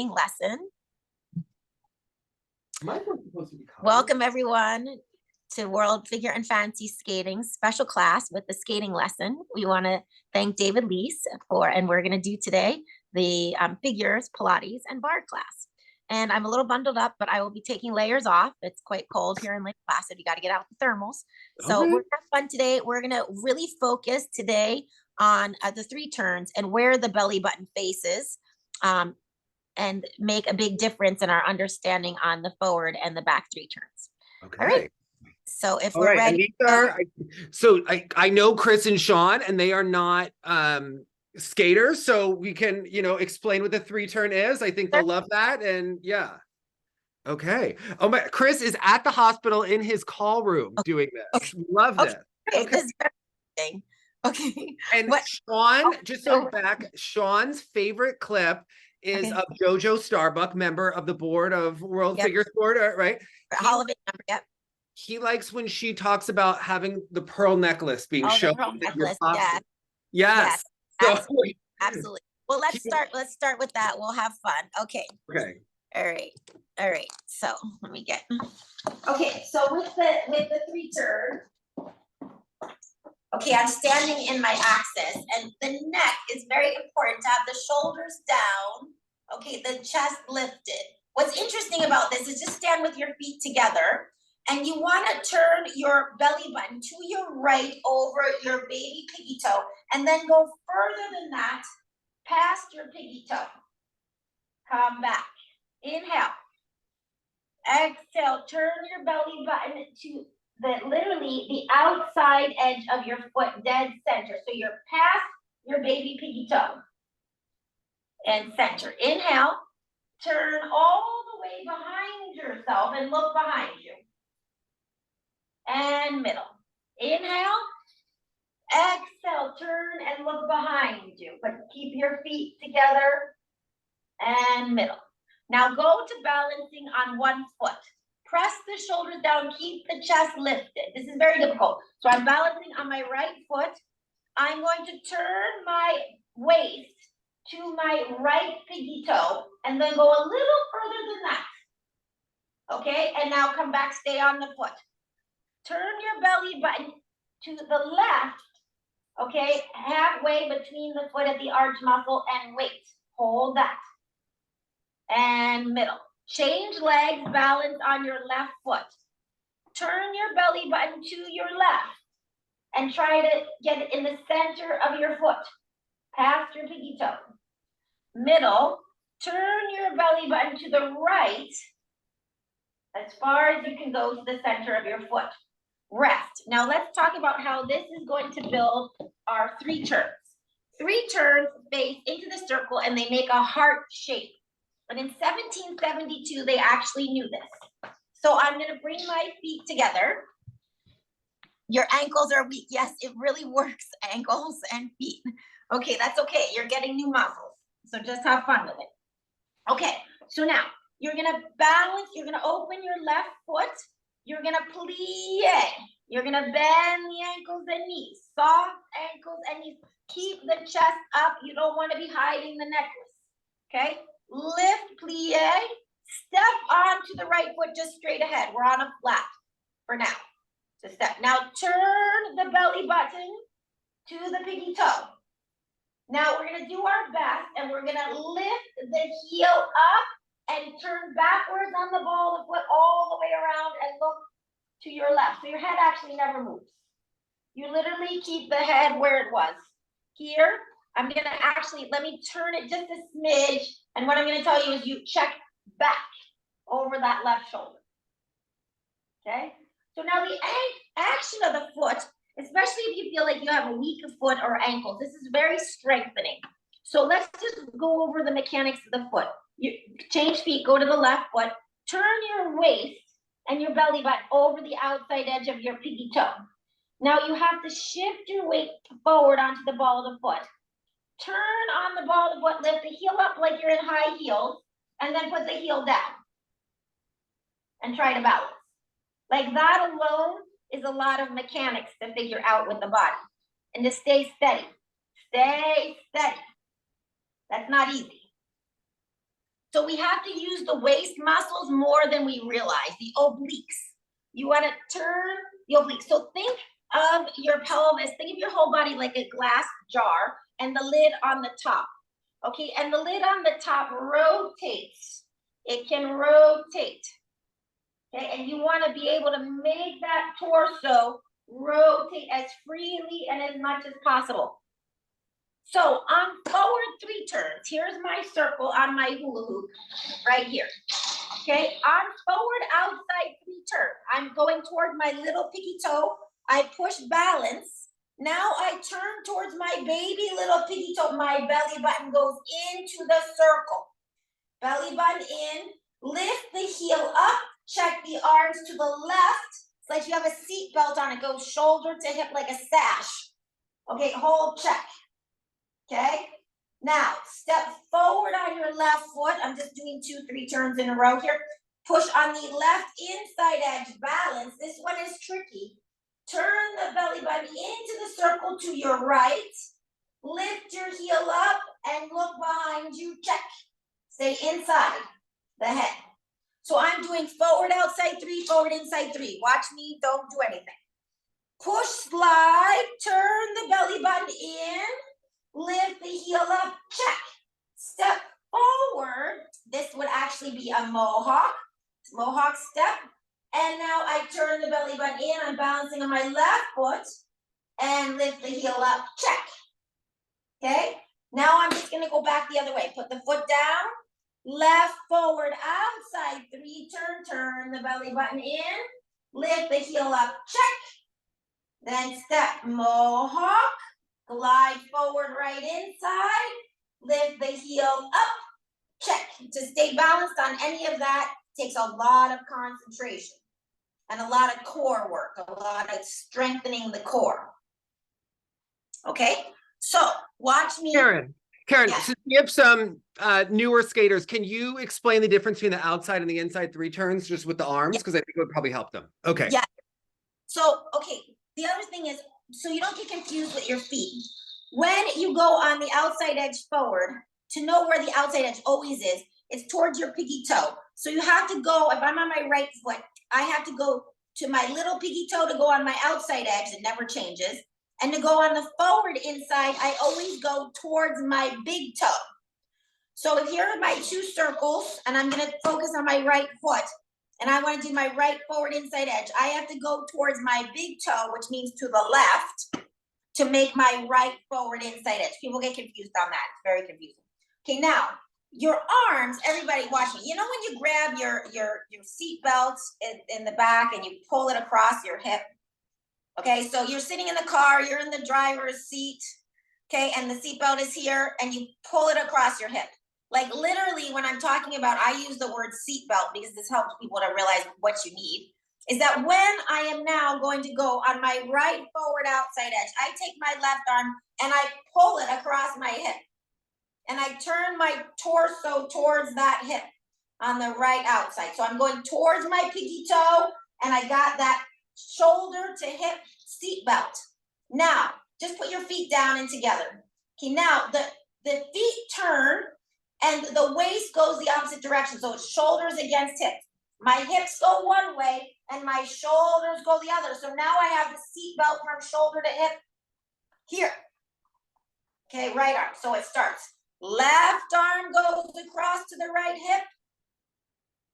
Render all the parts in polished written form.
lesson. Welcome everyone to World Figure and Fancy Skating special class with the skating lesson. We want to thank David Leese and we're going to do today the figures, Pilates and Barre class. And I'm a little bundled up, but I will be taking layers off. It's quite cold here in Lake Placid. You got to get out the thermals. So we're going to have fun today. We're going to really focus today on the 3 turns and where the belly button faces, and make a big difference in our understanding on the forward and the back 3 turns. Okay. All right. So if we're ready. I know Chris and Sean, and they are not skaters, so we can, explain what the 3 turn is. I think they'll love that. And yeah. Okay. Oh my, Chris is at the hospital in his call room doing this. Love this. Okay. This is everything. Okay. And Sean, just so back, Sean's favorite clip is of Jojo Starbuck, member of the board of World Figure Sport, right? Hall of Fame member, yep. He likes when she talks about having the pearl necklace being shown. Pearl necklace, yes. Absolutely. Absolutely. Well, let's start with that. We'll have fun. Okay. Okay. All right. So let me get. Okay. So with the 3 turn. Okay, I'm standing in my axis, and the neck is very important to have the shoulders down. Okay, the chest lifted. What's interesting about this is just stand with your feet together, and you want to turn your belly button to your right over your baby piggy toe, and then go further than that, past your piggy toe. Come back. Inhale. Exhale. Turn your belly button to literally the outside edge of your foot, dead center. So you're past your baby piggy toe and center. Inhale, turn all the way behind yourself and look behind you. And middle. Inhale, exhale, turn and look behind you, but keep your feet together and middle. Now go to balancing on one foot. Press the shoulders down, keep the chest lifted. This is very difficult. So I'm balancing on my right foot. I'm going to turn my waist to my right piggy toe and then go a little further than that. Okay, and now come back, stay on the foot. Turn your belly button to the left, okay, halfway between the foot at the arch muscle and wait. Hold that. And middle. Change legs, balance on your left foot. Turn your belly button to your left and try to get it in the center of your foot, past your piggy toe. Middle, turn your belly button to the right, as far as you can go to the center of your foot. Rest. Now let's talk about how this is going to build our 3 turns. 3 turns face into the circle and they make a heart shape. But in 1772, they actually knew this. So I'm going to bring my feet together. Your ankles are weak. Yes, it really works, ankles and feet. Okay, that's okay. You're getting new muscles. So just have fun with it. Okay, so now you're going to balance. You're going to open your left foot. You're going to plie. You're going to bend the ankles and knees. Soft ankles and knees. Keep the chest up. You don't want to be hiding the necklace. Okay? Lift, plie, step onto the right foot just straight ahead. We're on a flat for now. So step. Now turn the belly button to the piggy toe. Now we're going to do our best and we're going to lift the heel up and turn backwards on the ball of the foot all the way around and look to your left. So your head actually never moves. You literally keep the head where it was. Here, I'm going to actually, let me turn it just a smidge. And what I'm going to tell you is you check back over that left shoulder. Okay? So now the action of the foot, especially if you feel like you have a weak foot or ankle, this is very strengthening. So let's just go over the mechanics of the foot. You change feet, go to the left foot, turn your waist and your belly button over the outside edge of your piggy toe. Now you have to shift your weight forward onto the ball of the foot. Turn on the ball of the foot, lift the heel up like you're in high heels, and then put the heel down. And try to balance. Like that alone is a lot of mechanics to figure out with the body. And to stay steady. Stay steady. That's not easy. So we have to use the waist muscles more than we realize, the obliques. You want to turn the obliques. So think of your pelvis, think of your whole body like a glass jar and the lid on the top. Okay, and the lid on the top rotates. It can rotate. Okay, and you want to be able to make that torso rotate as freely and as much as possible. So on forward 3 turns, here's my circle on my hula hoop right here. Okay, on forward outside 3 turns, I'm going toward my little pinky toe. I push balance. Now I turn towards my baby little pinky toe. My belly button goes into the circle. Belly button in, lift the heel up, check the arms to the left. It's like you have a seat belt on. It goes shoulder to hip like a sash. Okay, hold, check. Okay, now step forward on your left foot. I'm just doing 2, 3 turns in a row here. Push on the left inside edge, balance. This one is tricky. Turn the belly button into the circle to your right. Lift your heel up and look behind you, check. Stay inside the head. So I'm doing forward outside 3, forward inside 3. Watch me, don't do anything. Push, slide, turn the belly button in. Lift the heel up, check. Step forward. This would actually be a mohawk step. And now I turn the belly button in. I'm balancing on my left foot and lift the heel up, check. Okay, now I'm just gonna go back the other way. Put the foot down, left, forward, outside 3, turn the belly button in, lift the heel up, check. Then step mohawk. Glide forward right inside, lift the heel up, check. To stay balanced on any of that takes a lot of concentration and a lot of core work, a lot of strengthening the core. Okay, so watch me. Karen, Yeah. since we have some newer skaters, can you explain the difference between the outside and the inside 3 turns just with the arms? Because I think it would probably help them. Okay. Yeah. So, okay, the other thing is, so you don't get confused with your feet. When you go on the outside edge forward, to know where the outside edge always is, it's towards your pinky toe. So you have to go, if I'm on my right foot, I have to go to my little pinky toe to go on my outside edge, it never changes. And to go on the forward inside, I always go towards my big toe. So if here are my 2 circles, and I'm gonna focus on my right foot, and I wanna do my right forward inside edge, I have to go towards my big toe, which means to the left, to make my right forward inside edge. People get confused on that, it's very confusing. Okay, now, your arms, everybody watch me. You know when you grab your seat belt in the back and you pull it across your hip? Okay, so you're sitting in the car, you're in the driver's seat, okay, and the seatbelt is here, and you pull it across your hip. Like literally, when I'm talking about, I use the word seatbelt because this helps people to realize what you need, is that when I am now going to go on my right forward outside edge, I take my left arm and I pull it across my hip. And I turn my torso towards that hip on the right outside. So I'm going towards my pinky toe, and I got that shoulder to hip seat belt. Now, just put your feet down and together. Okay, now the feet turn and the waist goes the opposite direction. So it's shoulders against hips. My hips go one way and my shoulders go the other. So now I have the seat belt from shoulder to hip here. Okay, right arm. So it starts. Left arm goes across to the right hip.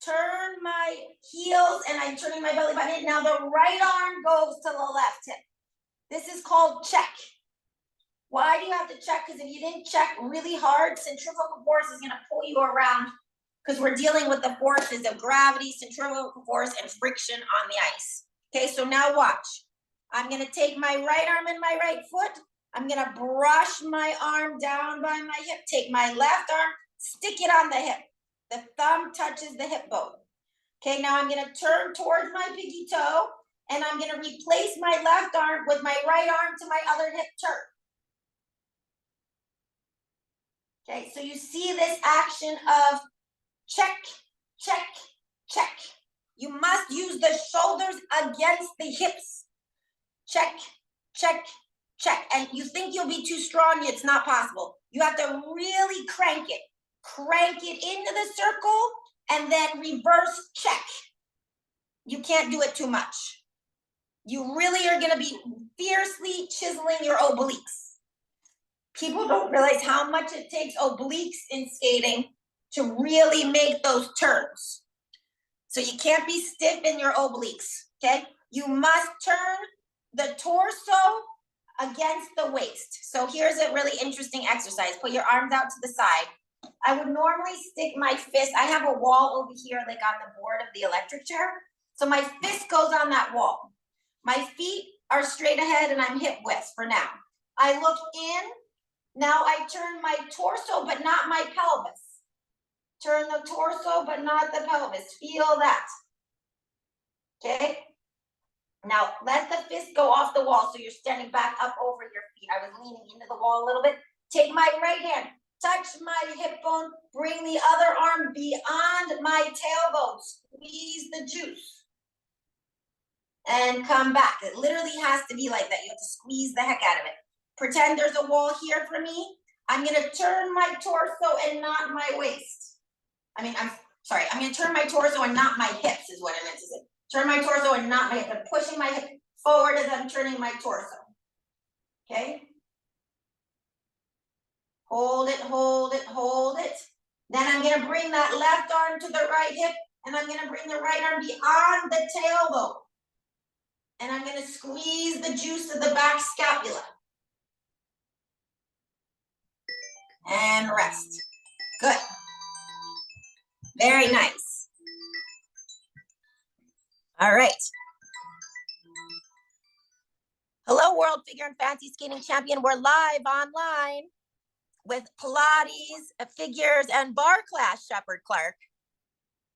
Turn my heels and I'm turning my belly button in. Now the right arm goes to the left hip. This is called check. Why do you have to check? Because if you didn't check really hard, centrifugal force is going to pull you around because we're dealing with the forces of gravity, centrifugal force, and friction on the ice. Okay, so now watch. I'm going to take my right arm and my right foot. I'm going to brush my arm down by my hip, take my left arm, stick it on the hip. The thumb touches the hip bone. Okay, now I'm going to turn towards my pinky toe, and I'm going to replace my left arm with my right arm to my other hip turn. Okay, so you see this action of check, check, check. You must use the shoulders against the hips. Check, check, check. And you think you'll be too strong, it's not possible. You have to really crank it. crank it into the circle, and then reverse check. You can't do it too much. You really are gonna be fiercely chiseling your obliques. People don't realize how much it takes obliques in skating to really make those turns. So you can't be stiff in your obliques, okay? You must turn the torso against the waist. So here's a really interesting exercise. Put your arms out to the side. I would normally stick my fist. I have a wall over here, like on the board of the electric chair. So my fist goes on that wall. My feet are straight ahead and I'm hip width for now. I look in. Now I turn my torso, but not my pelvis. Turn the torso, but not the pelvis. Feel that. Okay? Now, let the fist go off the wall so you're standing back up over your feet. I was leaning into the wall a little bit. Take my right hand, touch my hip bone, bring the other arm beyond my tailbone. Squeeze the juice. And come back. It literally has to be like that. You have to squeeze the heck out of it. Pretend there's a wall here for me. I'm going to turn my torso and not my waist. I'm going to turn my torso and not my hips is what I meant to say. Turn my torso and not my hips. I'm pushing my hip forward as I'm turning my torso. Okay? Hold it, hold it, hold it. Then I'm going to bring that left arm to the right hip, and I'm going to bring the right arm beyond the tailbone. And I'm going to squeeze the juice of the back scapula. And rest. Good. Very nice. All right. Hello, World Figure and Fancy Skating Champion. We're live online with Pilates, Figures, and Barre Class, Shepard Clark.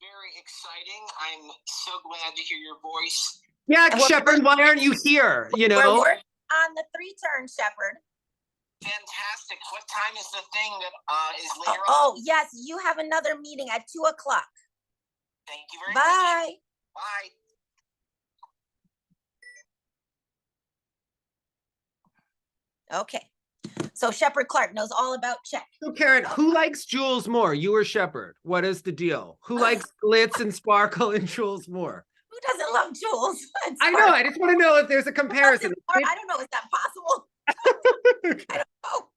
Very exciting. I'm so glad to hear your voice. Yeah, Shepard, why aren't you here? You know, we're working on the 3-turn, Shepard. Fantastic. What time is the thing that is later on? Oh, yes, you have another meeting at 2 o'clock. Thank you very Bye. much. Bye. Okay. So Shepard Clark knows all about check. So Karen, who likes Jules more, you or Shepard? What is the deal? Who likes glitz and sparkle and Jules more? Who doesn't love Jules? I know. I just want to know if there's a comparison. I don't know. Is that possible? I don't know.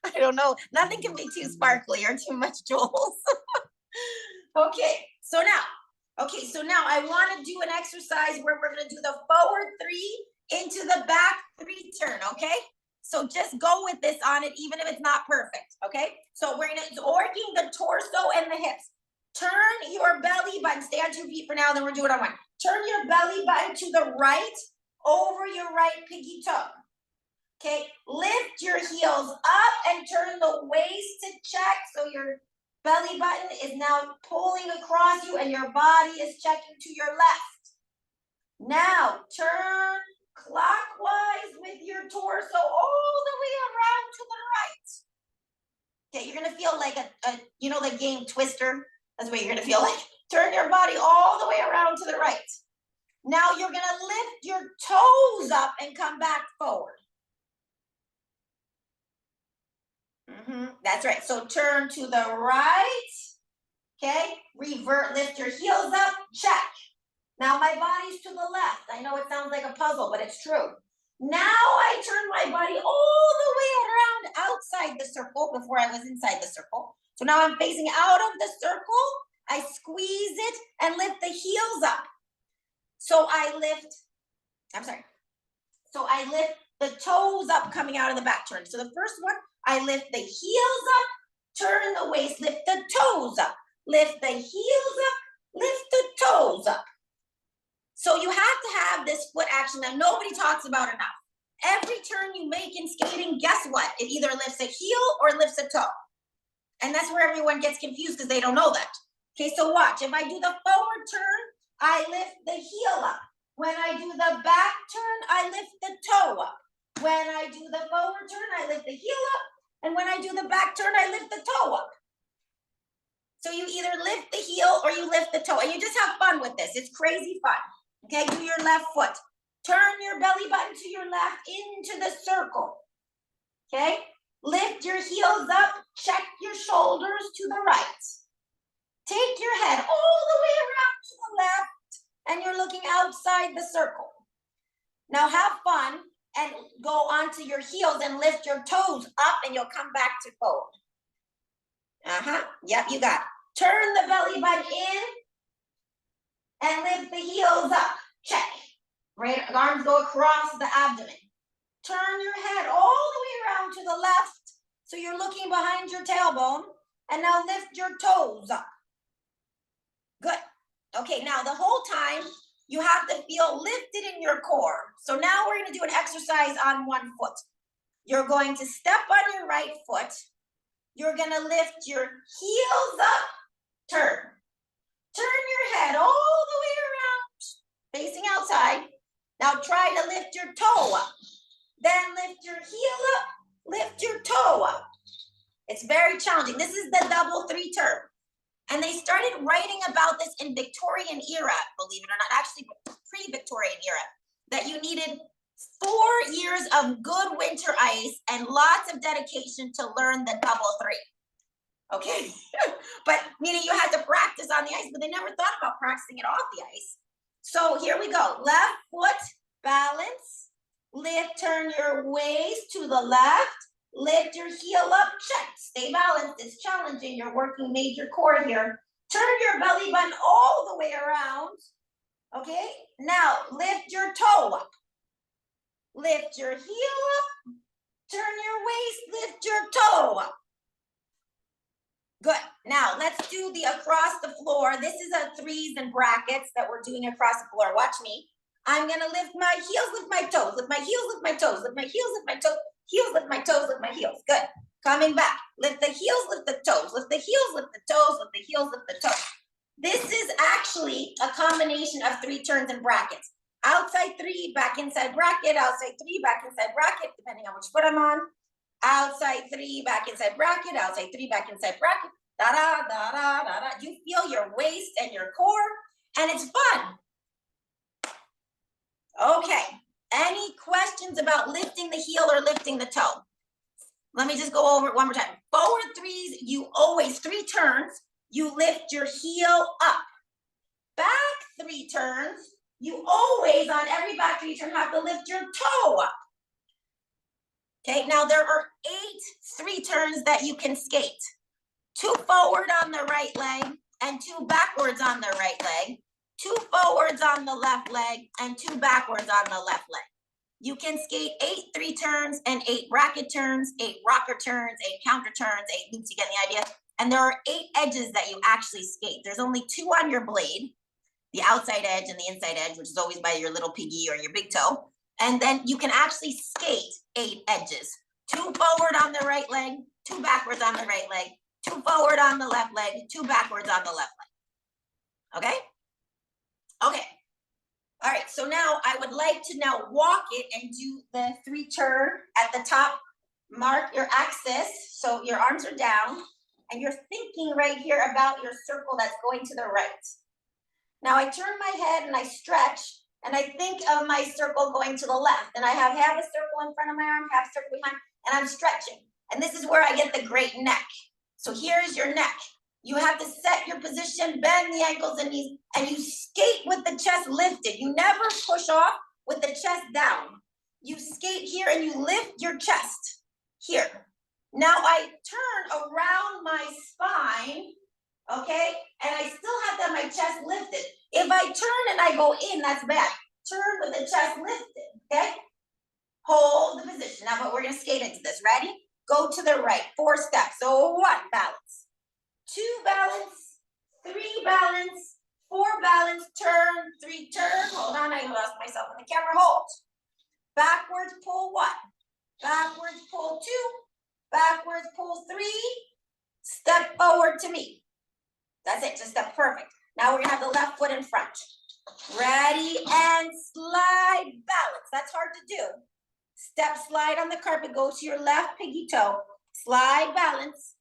I don't know. Nothing can be too sparkly or too much Jules. Okay. So now I want to do an exercise where we're going to do the forward 3 into the back 3 turn. Okay. So just go with this on it, even if it's not perfect. Okay. So we're working the torso and the hips. Turn your belly button. Stay on 2 feet for now. Then we're doing it on 1. Turn your belly button to the right over your right pinky toe. Okay. Lift your heels up and turn the waist to check. So your belly button is now pulling across you and your body is checking to your left. Now turn clockwise with your torso all the way around to the right. Okay, you're gonna feel like a the game Twister. That's what you're gonna feel like. Turn your body all the way around to the right. Now you're gonna lift your toes up and come back forward. That's right. So turn to the right. Okay, revert, lift your heels up, check. Now my body's to the left. I know it sounds like a puzzle, but it's true. Now I turn my body all the way around outside the circle before I was inside the circle. So now I'm facing out of the circle. I squeeze it and lift the heels up. So I lift the toes up coming out of the back turn. So the first one, I lift the heels up, turn the waist, lift the toes up, lift the heels up, lift the toes up. So you have to have this foot action that nobody talks about enough. Every turn you make in skating, guess what? It either lifts a heel or lifts a toe. And that's where everyone gets confused because they don't know that. Okay, so watch. If I do the forward turn, I lift the heel up. When I do the back turn, I lift the toe up. When I do the forward turn, I lift the heel up. And when I do the back turn, I lift the toe up. So you either lift the heel or you lift the toe. And you just have fun with this. It's crazy fun. Okay, do your left foot. Turn your belly button to your left into the circle. Okay, Lift your heels up, check your shoulders to the right. Take your head all the way around to the left, and you're looking outside the circle. Now have fun and go onto your heels and lift your toes up, and you'll come back to fold. Yep, you got it. Turn the belly button in and lift the heels up. Check. Right, arms go across the abdomen. Turn your head all the way around to the left, so you're looking behind your tailbone, and now lift your toes up. Good. Okay, now the whole time you have to feel lifted in your core. So now we're going to do an exercise on one foot. You're going to step on your right foot. You're going to lift your heels up. Turn. Turn your head all the way around, facing outside. Now try to lift your toe up. Then lift your heel up, lift your toe up. It's very challenging. This is the double 3 turn. And they started writing about this in Victorian era, believe it or not, actually pre-Victorian era, that you needed 4 years of good winter ice and lots of dedication to learn the double 3. Okay, but meaning you had to practice on the ice, but they never thought about practicing it off the ice. So here we go. Left foot, balance, lift, turn your waist to the left, lift your heel up, check, stay balanced. It's challenging. You're working major core here. Turn your belly button all the way around. Okay, now lift your toe up. Lift your heel up, turn your waist, lift your toe up. Good. Now let's do the across the floor. This is a threes and brackets that we're doing across the floor. Watch me. I'm gonna lift my heels, lift my toes, lift my heels, lift my toes, lift my heels, lift my toes, heels, lift my toes, lift my heels. Good. Coming back. Lift the heels, lift the toes, lift the heels, lift the toes, lift the heels, lift the toes. This is actually a combination of 3 turns and brackets. Outside 3, back inside bracket, outside 3, back inside bracket, depending on which foot I'm on. Outside 3, back inside bracket, outside 3, back inside bracket. Da da da da da da. You feel your waist and your core, and it's fun. Okay. Any questions about lifting the heel or lifting the toe? Let me just go over it one more time. Forward 3s, you always 3 turns, you lift your heel up. Back 3 turns, you always on every back 3 turn have to lift your toe up. Okay, now there are 8 3 turns that you can skate. 2 forward on the right leg and 2 backwards on the right leg. 2 forwards on the left leg and 2 backwards on the left leg. You can skate 8 3 turns and 8 bracket turns, 8 rocker turns, 8 counter turns, 8 loops, you get the idea? And there are 8 edges that you actually skate. There's only 2 on your blade, the outside edge and the inside edge, which is always by your little piggy or your big toe. And then you can actually skate 8 edges. 2 forward on the right leg, 2 backwards on the right leg, 2 forward on the left leg, 2 backwards on the left leg. Okay? Okay. All right, so now I would like to now walk it and do the 3 turn at the top. Mark your axis, so your arms are down, and you're thinking right here about your circle that's going to the right. Now I turn my head and I stretch, and I think of my circle going to the left, and I have half a circle in front of my arm, half a circle behind, and I'm stretching. And this is where I get the great neck. So here's your neck. You have to set your position, bend the ankles and knees, and you skate with the chest lifted. You never push off with the chest down. You skate here and you lift your chest here. Now I turn around my spine, okay? And I still have to have my chest lifted. If I turn and I go in, that's bad. Turn with the chest lifted, okay? Hold the position. Now, but we're gonna skate into this. Ready? Go to the right, 4 steps. So 1, balance. 2 balance, 3 balance, 4 balance, turn, 3 turn. Hold on, I lost myself in the camera. Hold. Backwards pull 1. Backwards pull 2. Backwards pull 3. Step forward to me. That's it, just step perfect. Now we're gonna have the left foot in front. Ready and slide, balance. That's hard to do. Step, slide on the carpet, go to your left piggy toe. Slide, balance.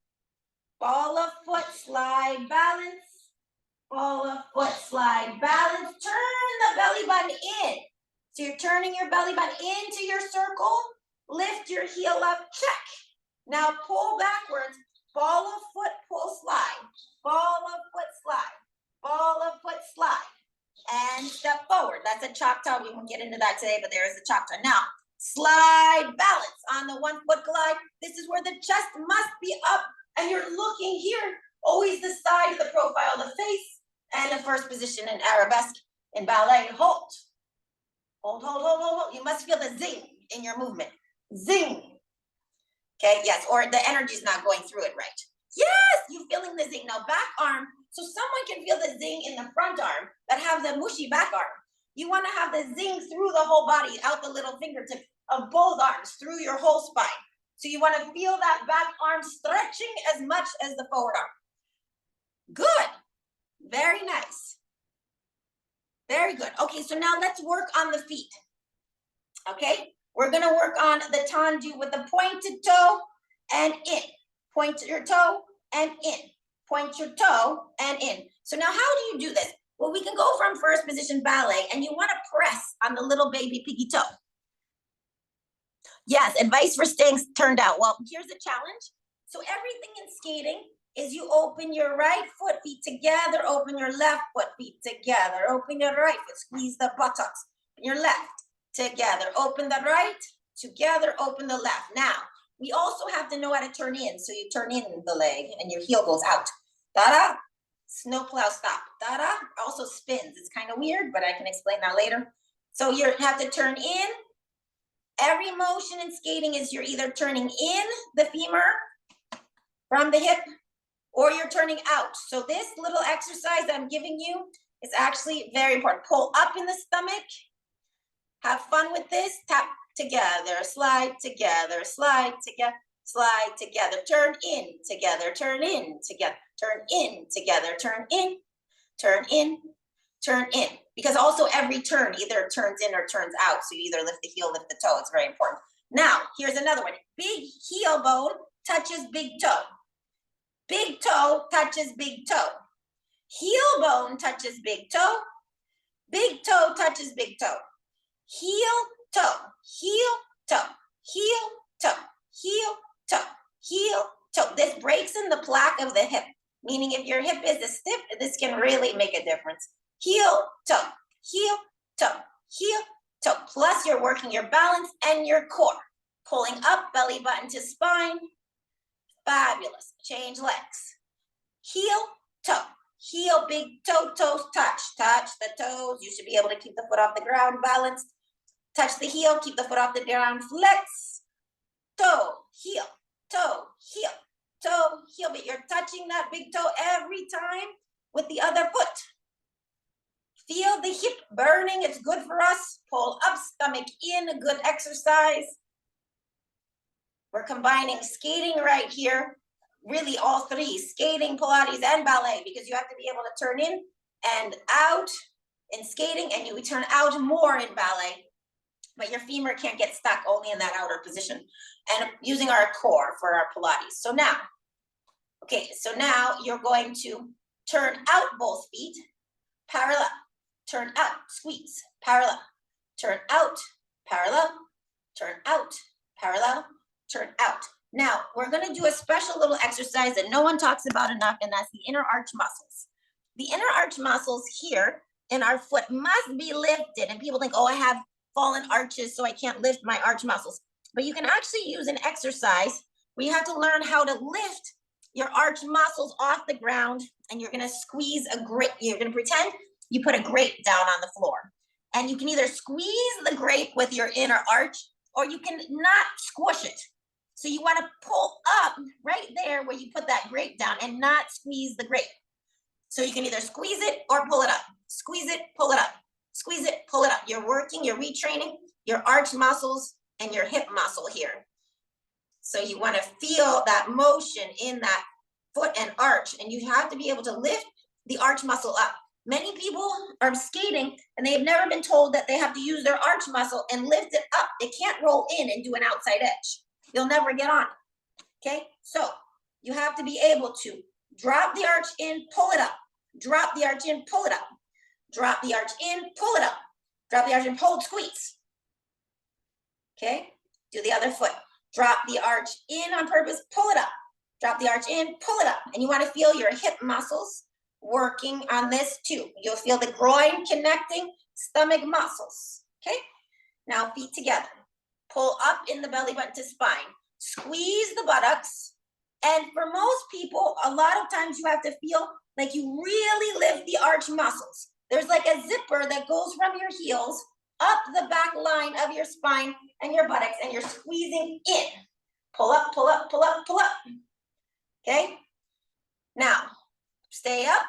Ball of foot, slide, balance. Ball of foot, slide, balance. Turn the belly button in. So you're turning your belly button into your circle. Lift your heel up, check. Now pull backwards, ball of foot, pull, slide, ball of foot, slide, ball of foot, slide, and step forward. That's a Choctaw. We won't get into that today, but there is a Choctaw. Now, slide, balance on the 1 foot glide. This is where the chest must be up, and you're looking here, always the side of the profile of the face, and the first position in arabesque in ballet. Hold, hold, hold, hold, hold, hold. You must feel the zing in your movement. Zing. Okay, yes, or the energy's not going through it right. Yes, you feeling the zing. Now back arm, so someone can feel the zing in the front arm, but have the mushy back arm. You want to have the zing through the whole body, out the little fingertip of both arms, through your whole spine. So you want to feel that back arm stretching as much as the forward arm. Good, very nice. Very good. Okay, so now let's work on the feet. Okay, we're gonna work on the tendu with the pointed toe and in. Point your toe and in. Point your toe and in. So now how do you do this? Well, we can go from first position ballet, and you wanna press on the little baby piggy toe. Yes, advice for staying turned out. Well, here's a challenge. So everything in skating is you open your right foot, feet together, open your left foot, feet together, open your right foot, squeeze the buttocks, your left, together, open the right, together, open the left. Now, we also have to know how to turn in. So you turn in the leg and your heel goes out. Da-da, snowplow stop. Da-da, also spins. It's kind of weird, but I can explain that later. So you have to turn in. Every motion in skating is you're either turning in the femur from the hip, or you're turning out. So this little exercise I'm giving you is actually very important. Pull up in the stomach. Have fun with this. Tap together, slide together, slide together, slide together. Turn in together, turn in together, turn in together, turn in, turn in, turn in. Because also every turn either turns in or turns out. So you either lift the heel, lift the toe. It's very important. Now, here's another one. Big heel bone touches big toe. Big toe touches big toe. Heel bone touches big toe. Big toe touches big toe. Heel, toe, heel, toe, heel, toe, heel, toe, heel, toe. This breaks in the plaque of the hip, meaning if your hip is stiff, this can really make a difference. Heel, toe, heel, toe, heel, toe. Plus you're working your balance and your core. Pulling up, belly button to spine. Fabulous. Change legs. Heel, toe. Heel, big toe, toes, touch. Touch the toes. You should be able to keep the foot off the ground, balanced. Touch the heel, keep the foot off the ground, flex. Toe, heel, toe, heel, toe, heel. But you're touching that big toe every time with the other foot. Feel the hip burning. It's good for us. Pull up, stomach in, a good exercise. We're combining skating right here. Really all three, skating, Pilates, and ballet, because you have to be able to turn in and out in skating, and you turn out more in ballet, but your femur can't get stuck only in that outer position. And using our core for our Pilates. So now, okay, so now you're going to turn out both feet, parallel, turn out, squeeze, parallel, turn out, parallel, turn out, parallel, turn out. Now, we're gonna do a special little exercise that no one talks about enough, and that's the inner arch muscles. The inner arch muscles here in our foot must be lifted. And people think, oh, I have fallen arches, so I can't lift my arch muscles. But you can actually use an exercise where you have to learn how to lift your arch muscles off the ground, and you're gonna squeeze a grape. You're gonna pretend you put a grape down on the floor. And you can either squeeze the grape with your inner arch, or you can not squish it. So you wanna pull up right there where you put that grape down and not squeeze the grape. So you can either squeeze it or pull it up. Squeeze it, pull it up. Squeeze it, pull it up. You're working, you're retraining your arch muscles and your hip muscle here. So you wanna feel that motion in that foot and arch, and you have to be able to lift the arch muscle up. Many people are skating and they have never been told that they have to use their arch muscle and lift it up. It can't roll in and do an outside edge. You'll never get on it, okay? So you have to be able to drop the arch in, pull it up. Drop the arch in, pull it up. Drop the arch in, pull it up. Drop the arch in, hold, squeeze. Okay, do the other foot. Drop the arch in on purpose, pull it up. Drop the arch in, pull it up. And you want to feel your hip muscles working on this too. You'll feel the groin connecting, stomach muscles, okay? Now feet together. Pull up in the belly button to spine. Squeeze the buttocks. And for most people, a lot of times you have to feel like you really lift the arch muscles. There's like a zipper that goes from your heels up the back line of your spine and your buttocks, and you're squeezing in. Pull up, pull up, pull up, pull up. Okay? Now, stay up.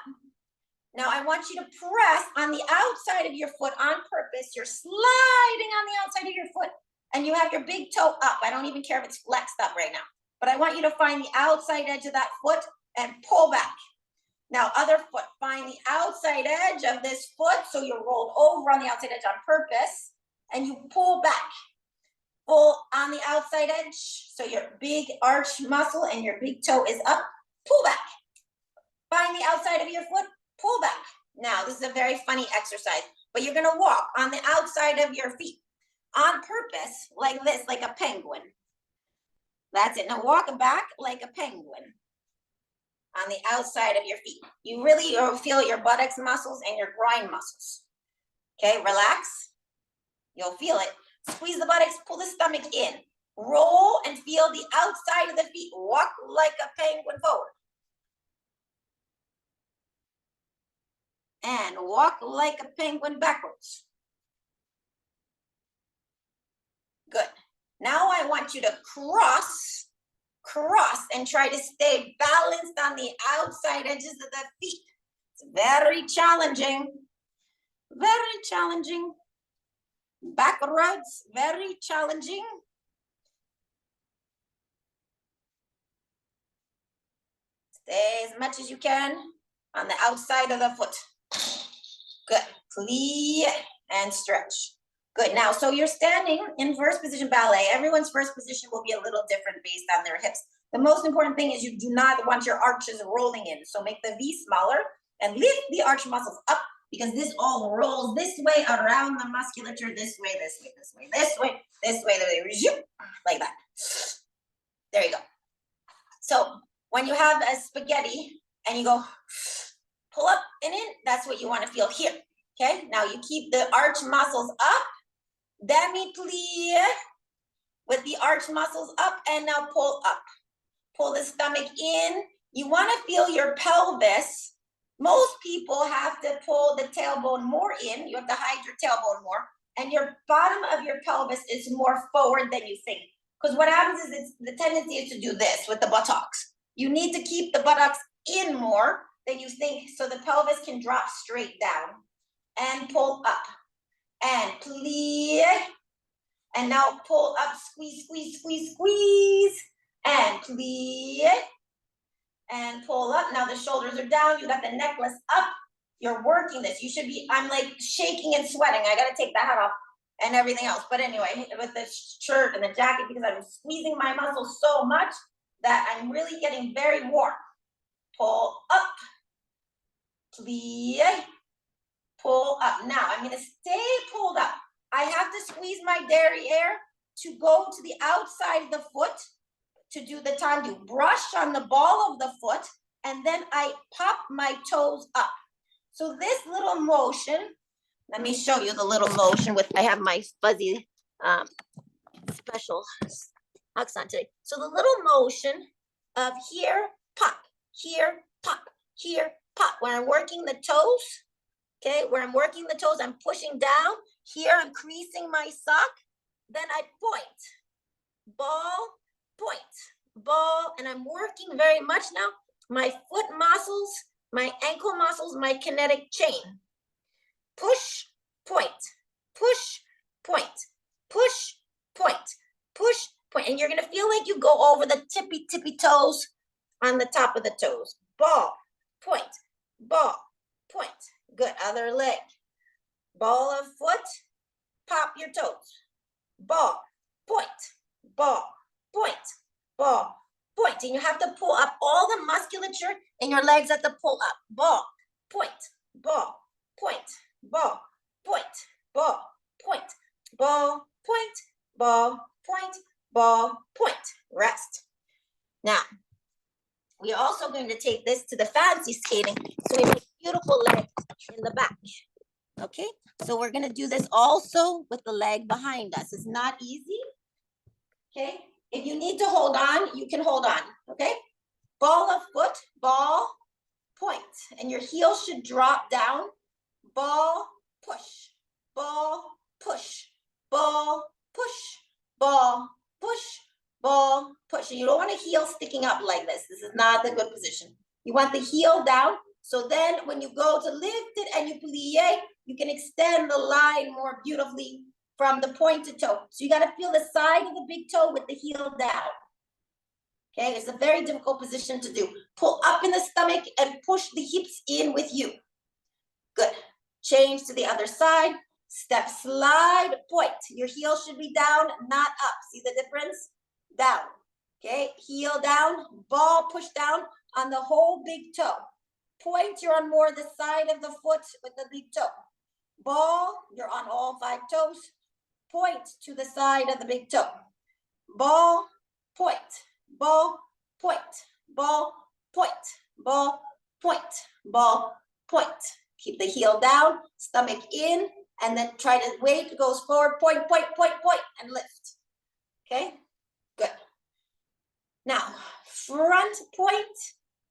Now I want you to press on the outside of your foot on purpose. You're sliding on the outside of your foot, and you have your big toe up. I don't even care if it's flexed up right now, but I want you to find the outside edge of that foot and pull back. Now, other foot, find the outside edge of this foot, so you're rolled over on the outside edge on purpose, and you pull back. Pull on the outside edge, so your big arch muscle and your big toe is up. Pull back. Find the outside of your foot, pull back. Now, this is a very funny exercise, but you're gonna walk on the outside of your feet on purpose, like this, like a penguin. That's it. Now walk back like a penguin on the outside of your feet. You really feel your buttocks muscles and your groin muscles. Okay, relax. You'll feel it. Squeeze the buttocks, pull the stomach in. Roll and feel the outside of the feet. Walk like a penguin forward. And walk like a penguin backwards. Good. Now I want you to cross and try to stay balanced on the outside edges of the feet. It's very challenging. Very challenging. Backwards, very challenging. Stay as much as you can on the outside of the foot. Good. Clear and stretch. Good. Now, so you're standing in first position ballet. Everyone's first position will be a little different based on their hips. The most important thing is you do not want your arches rolling in. So make the V smaller and lift the arch muscles up, because this all rolls this way around the musculature, this way, this way, this way, this way, this way, this way, like that. There you go. So when you have a spaghetti and you go pull up and in, that's what you want to feel here. Okay, now you keep the arch muscles up, demi-plie with the arch muscles up, and now pull up. Pull the stomach in. You want to feel your pelvis. Most people have to pull the tailbone more in. You have to hide your tailbone more, and your bottom of your pelvis is more forward than you think. Because what happens is the tendency is to do this with the buttocks. You need to keep the buttocks in more than you think, so the pelvis can drop straight down. And pull up and plie, and now pull up, squeeze, squeeze, squeeze, squeeze, and plie, and pull up. Now the shoulders are down, you got the necklace up, you're working this. You should be, I'm like shaking and sweating. I gotta take the hat off and everything else. But anyway, with the shirt and the jacket, because I'm squeezing my muscles so much that I'm really getting very warm. Pull up, plie, pull up. Now I'm gonna stay pulled up. I have to squeeze my derriere to go to the outside of the foot to do the tendu. Brush on the ball of the foot, and then I pop my toes up. So this little motion, let me show you the little motion with, I have my fuzzy special accent today. So the little motion of here, pop, here, pop. When I'm working the toes, okay, where I'm working the toes, I'm pushing down. Here, I'm creasing my sock. Then I point, ball, point, ball, and I'm working very much now my foot muscles, my ankle muscles, my kinetic chain. Push, point, push, point, push, point, push, point. And you're gonna feel like you go over the tippy toes on the top of the toes. Ball, point, point. Good, other leg. Ball of foot, pop your toes. Ball, point, point, ball, point. And you have to pull up all the musculature in your legs at the pull up. Ball, point, ball, point, ball, point, ball, point, ball, point, ball, point, ball, point, rest. Now, we are also going to take this to the fancy skating. So we make beautiful legs in the back. Okay, so we're gonna do this also with the leg behind us. It's not easy. Okay, if you need to hold on, you can hold on. Okay, ball of foot, ball, point, and your heel should drop down. Ball, push, ball, push, ball, push, ball, push, ball, push. And you don't want a heel sticking up like this. This is not the good position. You want the heel down. So then when you go to lift it and you plie, you can extend the line more beautifully from the point to toe. So you got to feel the side of the big toe with the heel down. Okay, it's a very difficult position to do. Pull up in the stomach and push the hips in with you. Good. Change to the other side. Step, slide, point. Your heel should be down, not up. See the difference? Down. Okay, heel down, ball push down on the whole big toe. Point, you're on more the side of the foot with the big toe. Ball, you're on all 5 toes. Point to the side of the big toe. Ball, point, ball, point, ball, point, ball, point, ball, point. Keep the heel down, stomach in, and then try to weight goes forward, point, point, point, point, and lift. Okay, good. Now, front point,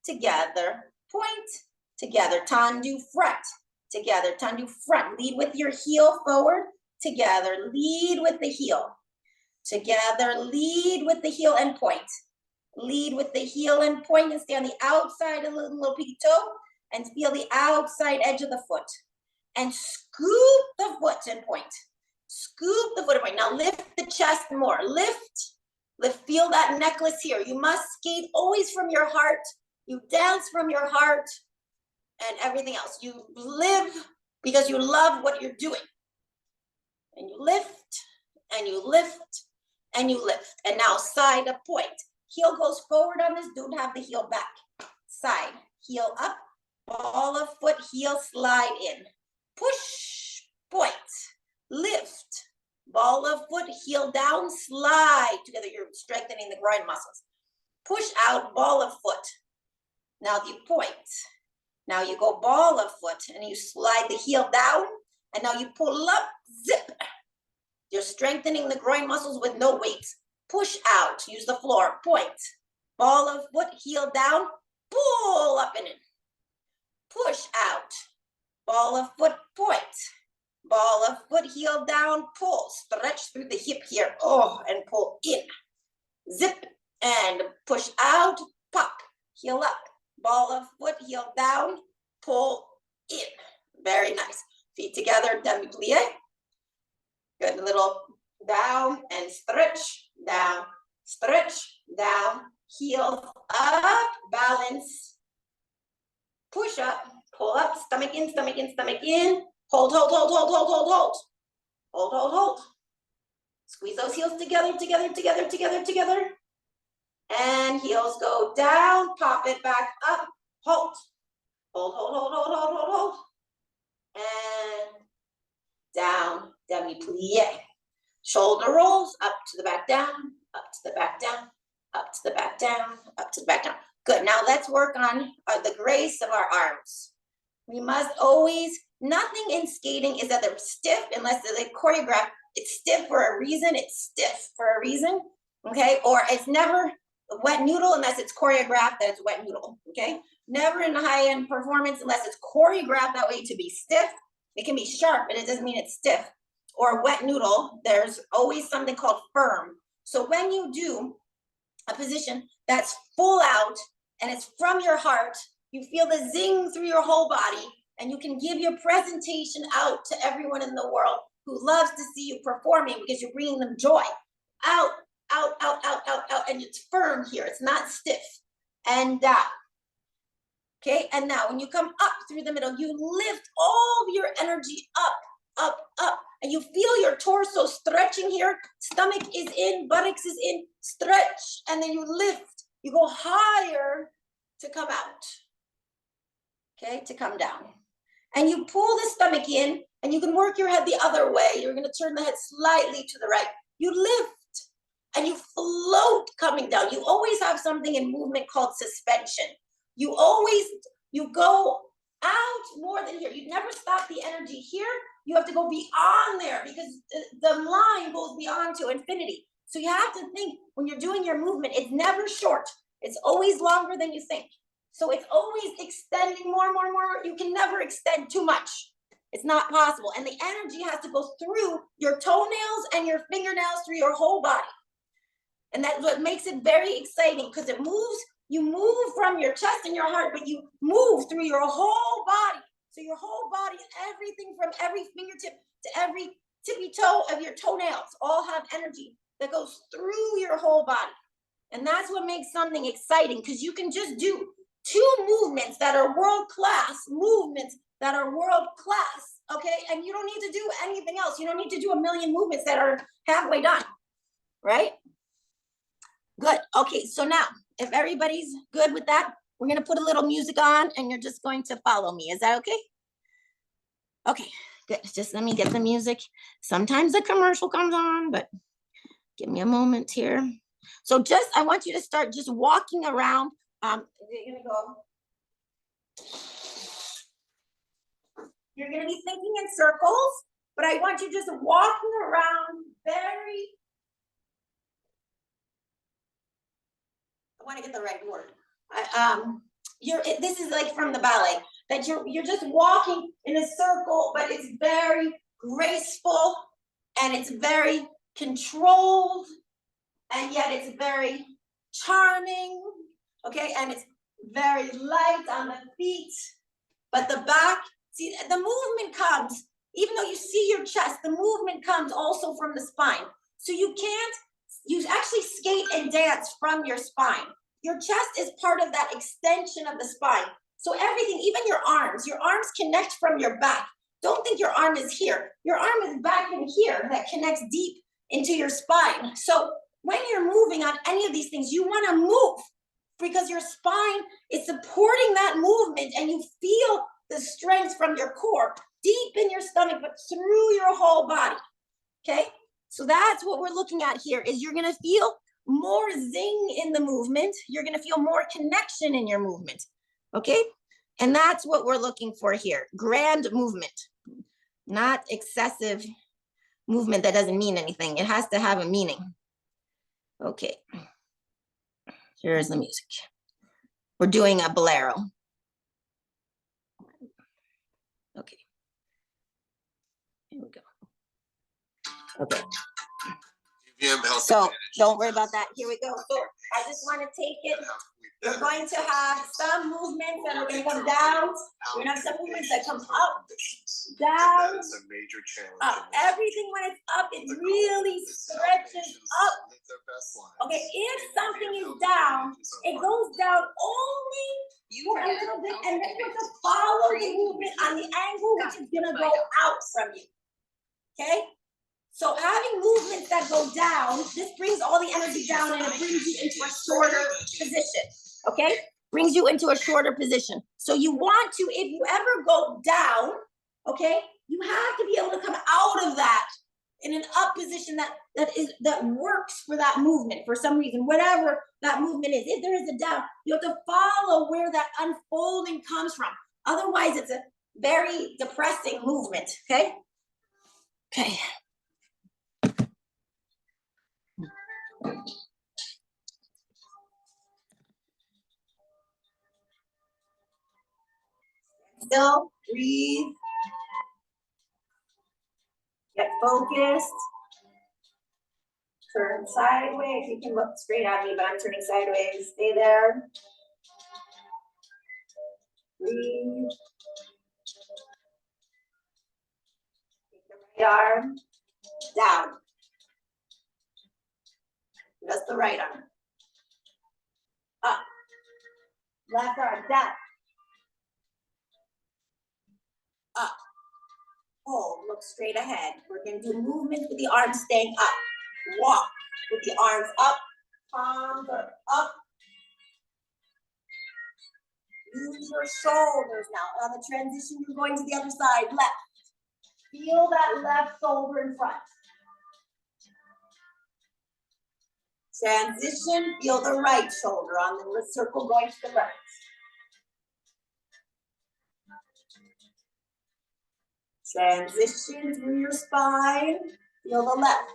together, point, together, tendu front, together, tendu front. Lead with your heel forward, together, lead with the heel. Together, lead with the heel and point. Lead with the heel and point and stay on the outside of the little pinky toe and feel the outside edge of the foot. And scoop the foot and point. Scoop the foot and point. Now lift the chest more. Lift, lift, feel that necklace here. You must skate always from your heart. You dance from your heart and everything else. You live because you love what you're doing. And you lift, and you lift, and you lift. And now side up point. Heel goes forward on this, don't have the heel back. Side, heel up, ball of foot, heel slide in. Push, point, lift, ball of foot, heel down, slide. Together you're strengthening the groin muscles. Push out, ball of foot. Now you point. Now you go ball of foot and you slide the heel down and now you pull up, zip. You're strengthening the groin muscles with no weight. Push out, use the floor, point. Ball of foot, heel down, pull up and in. Push out, ball of foot, point. Ball of foot, heel down, pull. Stretch through the hip here, oh, and pull in. Zip, and push out, pop, heel up. Ball of foot, heel down, pull in. Very nice. Feet together, demi-plie. Good, little down and stretch, down, heels up, balance. Push up, pull up, stomach in, stomach in, stomach in. Hold, hold, hold, hold, hold, hold, hold. Hold, hold, hold. Squeeze those heels together, together, together, together, together. And heels go down, pop it back up, hold. Hold, hold, hold, hold, hold, hold, hold. And down, demi-plie. Shoulder rolls, up to the back down, up to the back down, up to the back down, up to the back down. Good, now let's work on the grace of our arms. We must always, nothing in skating is that they're stiff unless they're like choreographed. It's stiff for a reason, it's stiff for a reason, okay? Or it's never a wet noodle unless it's choreographed that it's wet noodle, okay? Never in high-end performance unless it's choreographed that way to be stiff. It can be sharp, but it doesn't mean it's stiff. Or wet noodle, there's always something called firm. So when you do a position that's full out and it's from your heart, you feel the zing through your whole body and you can give your presentation out to everyone in the world who loves to see you performing because you're bringing them joy. Out, out, out, out, out, out, and it's firm here. It's not stiff. And down. Okay, and now when you come up through the middle, you lift all of your energy up, up, up. And you feel your torso stretching here. Stomach is in, buttocks is in, stretch. And then you lift. You go higher to come out. Okay, to come down. And you pull the stomach in and you can work your head the other way. You're gonna turn the head slightly to the right. You lift. and you float coming down. You always have something in movement called suspension. You go out more than here. You never stop the energy here. You have to go beyond there because the line goes beyond to infinity. So you have to think when you're doing your movement, it's never short. It's always longer than you think. So it's always extending more and more and more. You can never extend too much. It's not possible. And the energy has to go through your toenails and your fingernails through your whole body. And that's what makes it very exciting because it moves. You move from your chest and your heart, but you move through your whole body. So your whole body, everything from every fingertip to every tippy toe of your toenails all have energy that goes through your whole body. And that's what makes something exciting because you can just do 2 movements that are world-class movements that are world-class, okay? And you don't need to do anything else. You don't need to do a million movements that are halfway done, right? Good, okay, so now, if everybody's good with that, we're gonna put a little music on and you're just going to follow me. Is that okay? Okay, good, just let me get the music. Sometimes the commercial comes on, but give me a moment here. So I want you to start just walking around. You're gonna be thinking in circles, but I want you just walking around I want to get the right word. This is like from the ballet, that you're just walking in a circle, but it's very graceful and it's very controlled, and yet it's very charming, okay? And it's very light on the feet, but the back, see, the movement comes, even though you see your chest, the movement comes also from the spine. So you actually skate and dance from your spine. Your chest is part of that extension of the spine. So everything, even your arms connect from your back. Don't think your arm is here. Your arm is back in here that connects deep into your spine. So when you're moving on any of these things, you want to move because your spine is supporting that movement and you feel the strength from your core deep in your stomach, but through your whole body, okay? So that's what we're looking at here is you're gonna feel more zing in the movement. You're gonna feel more connection in your movement, okay? And that's what we're looking for here, grand movement, not excessive movement that doesn't mean anything. It has to have a meaning. Okay, here's the music. We're doing a bolero. Okay, here we go. Okay. So don't worry about that. Here we go. So I just want to take it. We're going to have some movements that are going to come down. We're going to have some movements that come up, down, up. Everything when it's up, it really stretches up. Okay, if something is down, it goes down only for a little bit, and then you have to follow the movement on the angle which is going to go out from you. Okay? So having movements that go down, this brings all the energy down and it brings you into a shorter position, okay? Brings you into a shorter position. So you want to, if you ever go down, okay, you have to be able to come out of that in an up position that works for that movement for some reason, whatever that movement is. If there is a down, you have to follow where that unfolding comes from. Otherwise, it's a very depressing movement, okay? Okay. Still, breathe. Get focused. Turn sideways. You can look straight at me, but I'm turning sideways. Stay there. Breathe. Take the right arm down. Just the right arm. Up. Left arm down. Up. Hold. Look straight ahead. We're going to do movements with the arms staying up. Walk with the arms up. Palms are up. Use your shoulders now. On the transition, you're going to the other side. Left. Feel that left shoulder in front. Transition, feel the right shoulder on the circle going to the right. Transition through your spine, feel the left.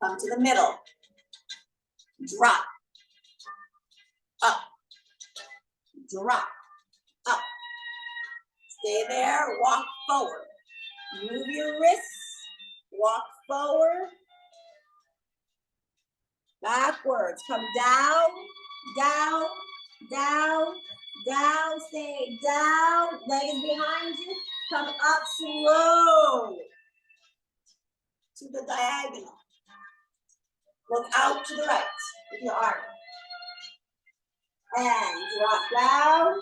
Come to the middle. Drop. Up. Drop. Up. Stay there, walk forward. Move your wrists, walk forward. Backwards, come down, down, down, down, stay down. Leg is behind you, come up slow to the diagonal. Look out to the right with your arm. And drop down,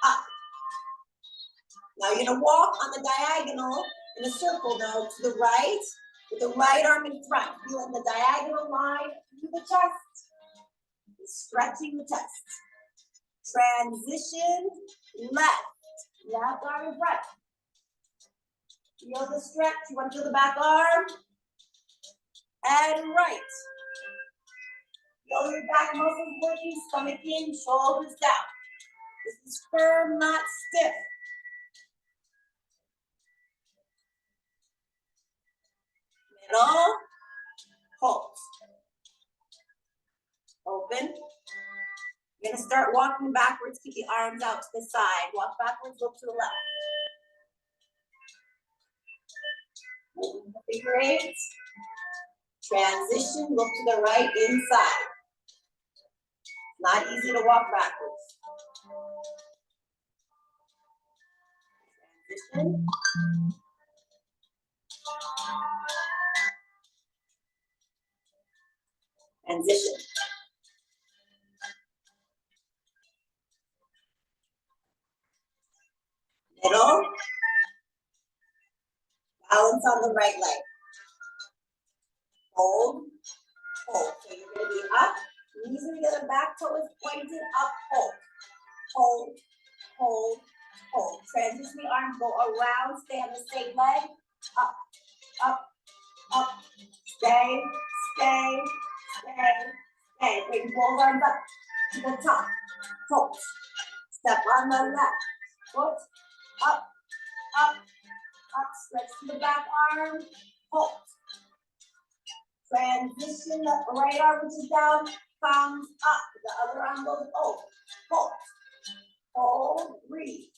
up. Now you're gonna walk on the diagonal in a circle though to the right, with the right arm in front, feeling the diagonal line through the chest, stretching the chest. Transition, left arm in front. Feel the stretch, you want to feel the back arm, and right. Feel your back muscles working, stomach in, shoulders down. This is firm, not stiff. Middle, hold. Open. You're gonna start walking backwards, keep the arms out to the side. Walk backwards, look to the left. Open the figure eight. Transition, look to the right, inside. Not easy to walk backwards. Transition. Transition. Middle. Balance on the right leg. Hold. Hold. So you're going to be up. Knees are together, back toe is pointed up. Hold. Hold. Hold. Hold. Transition the arms, go around, stay on the same leg. Up. Up. Up. Stay. Stay. Stay. Stay. Bring both arms up to the top. Hold. Step on the left foot. Up. Up. Up. Stretch to the back arm. Hold. Transition the right arm, which is down, comes up. The other arm goes over. Hold. Hold. Breathe.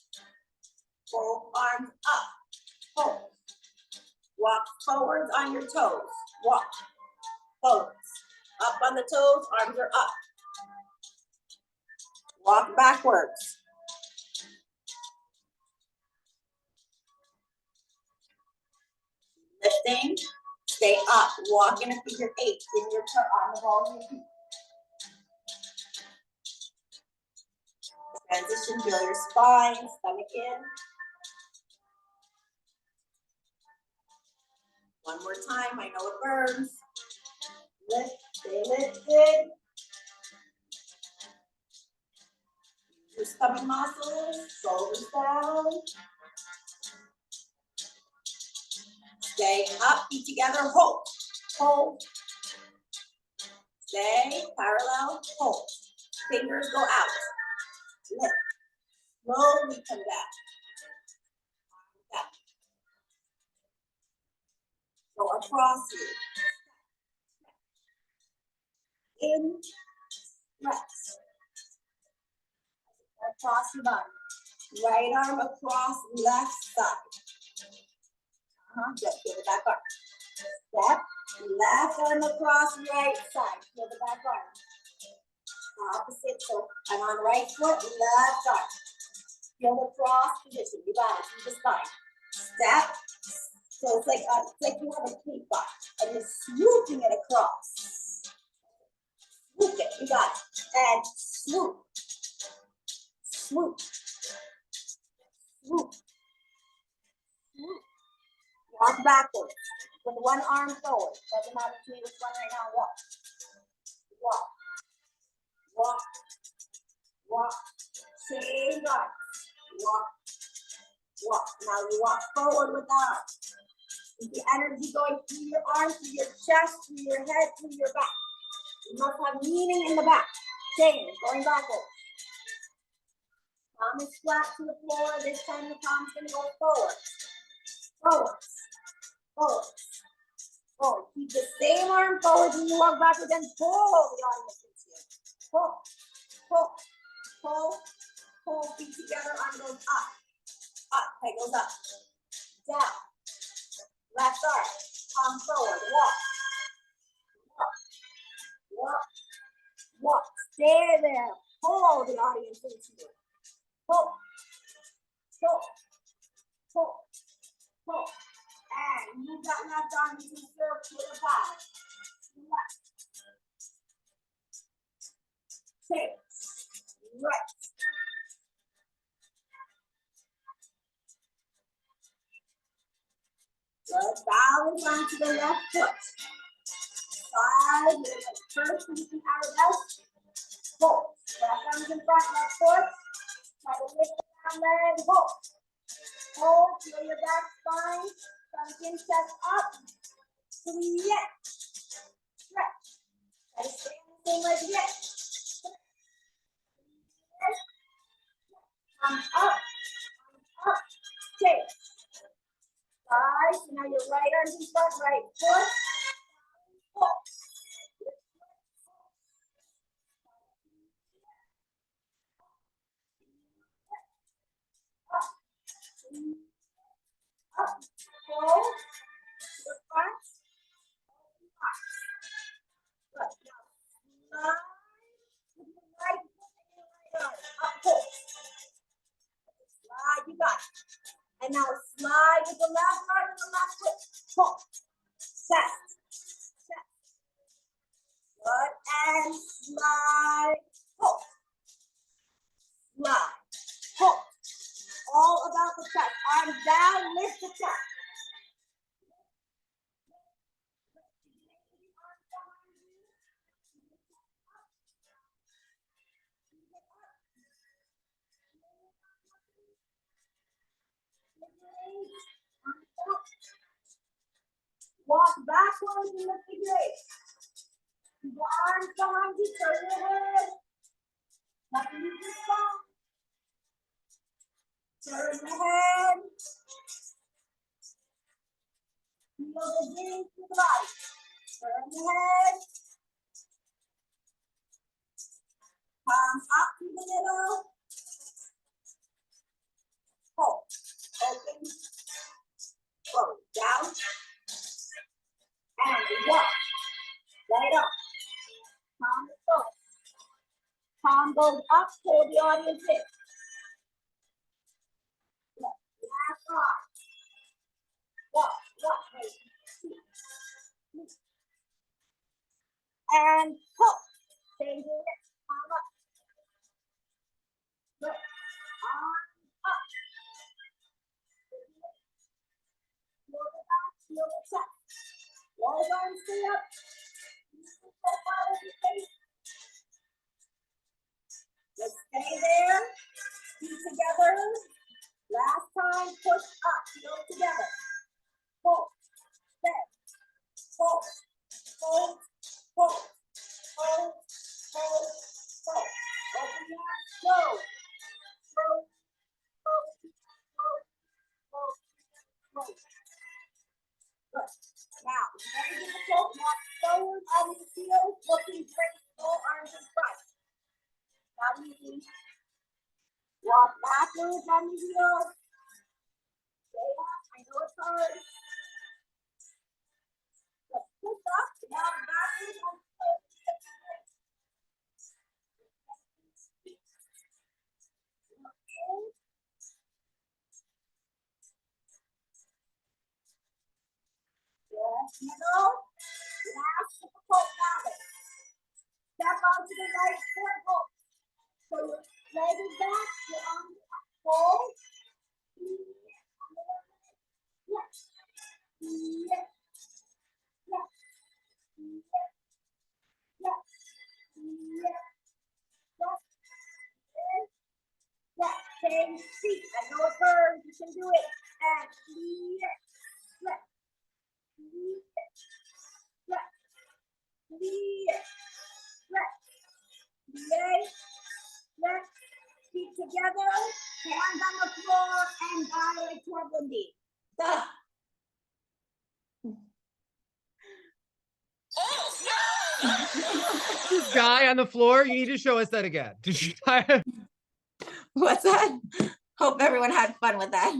Both arms up. Hold. Walk forwards on your toes. Walk. Forwards. Up on the toes, arms are up. Walk backwards. Lifting. Stay up. Walk in a figure eight in your on the balls of your feet. Transition, feel your spine, stomach in. One more time, I know it burns. Lift, stay lifted. Your stomach muscles, shoulders down. Stay up, feet together, hold. Hold. Stay parallel, hold. Fingers go out. Lift. Slowly come back. Down. Go across you. In, stretch. Across your body. Right arm across left side. Just feel the back arm. Step, left arm across right side. Feel the back arm. Opposite, so I'm on right foot, left arm. Feel the cross position. You got it. Through the spine. Step. So it's like you have a cake box and you're swooping it across. Swoop it. You got it. And swoop. Swoop. Swoop. Swoop. Walk backwards with one arm forward. Doesn't matter to me which one right now. Walk. Walk. Walk. Walk. Same arm. Walk. Walk. Now you walk forward with the arm. Is the energy going through your arms, through your chest, through your head, through your back? You must have meaning in the back. Change, going backwards. Palm is flat to the floor. This time the palm's gonna go forward. Forward. Forward. Forward. Keep the same arm forward when you walk backwards and pull the audience into you. Pull, pull, pull, pull. Feet together, arm goes up. Up, head goes up. Down. Left arm. Palm forward. Walk. Walk. Walk. Walk. Stay there. Pull the audience into you. Pull. Pull. Pull. Pull. And move that left arm into the circle to the side. Left. Change. Right. Good. Balance onto the left foot. Side. First, you can arabesque. Pull. Left arm's in front, left foot. Try to lift the down leg. Hold. Hold. Feel your back spine. Sunken chest up. Yet. Stretch. Try to stay on the same leg yet. Up. Up. Change. Side. So now your right arm's in front, right foot. Pull. Up, pull, to the front, good, now slide with your right foot and your right arm, up, pull, slide, you got it, and now slide with the left arm and the left foot, pull, chest, good, and slide, pull, slide, pull. All about the chest. Arms down, lift the chest. Walk backwards in the figure eight. Keep your arms behind you, turn your head. Nothing you just stop. Turn the head. Feel the breathe to the right. Turn the head. Palms up to the middle. Hold. Open. Forward. Down. And walk. Right up. Palm is forward. Palm goes up, pull the audience in. Last arm. Walk, wait. And pull. Change your hips. Palm up. Good. Arm up. Feel the back, feel the chest. Those arms stay up. Just stay there. Feet together. Last time, push up. Heel together. Pull. Step. Pull. Hold. Pull. Hold. Hold. Pull. Open your arms. Slow. Slow. Slow. Slow. Slow. Slow. Good. Now, very difficult. Walk forward on your heels. Looking straight. Full arms in front. Not easy. Walk backwards on the heels. Stay up. I know it's hard. Just push up. Walk backwards on the heels. Yes, middle. Last difficult balance. Step onto the right foot. Hold. So your leg is back. Your arms up. Hold. Yes. Yes. Yes. Yes. Yes. Yes. Yes. Yes. Change feet. I know it burns. You can do it. And yes. Yes. Yes. Stretch. Yay. Stretch. Feet together. Hands on the floor and ballet Courtland. This guy on the floor, you need to show us that again. Did you die? What's that? Hope everyone had fun with that.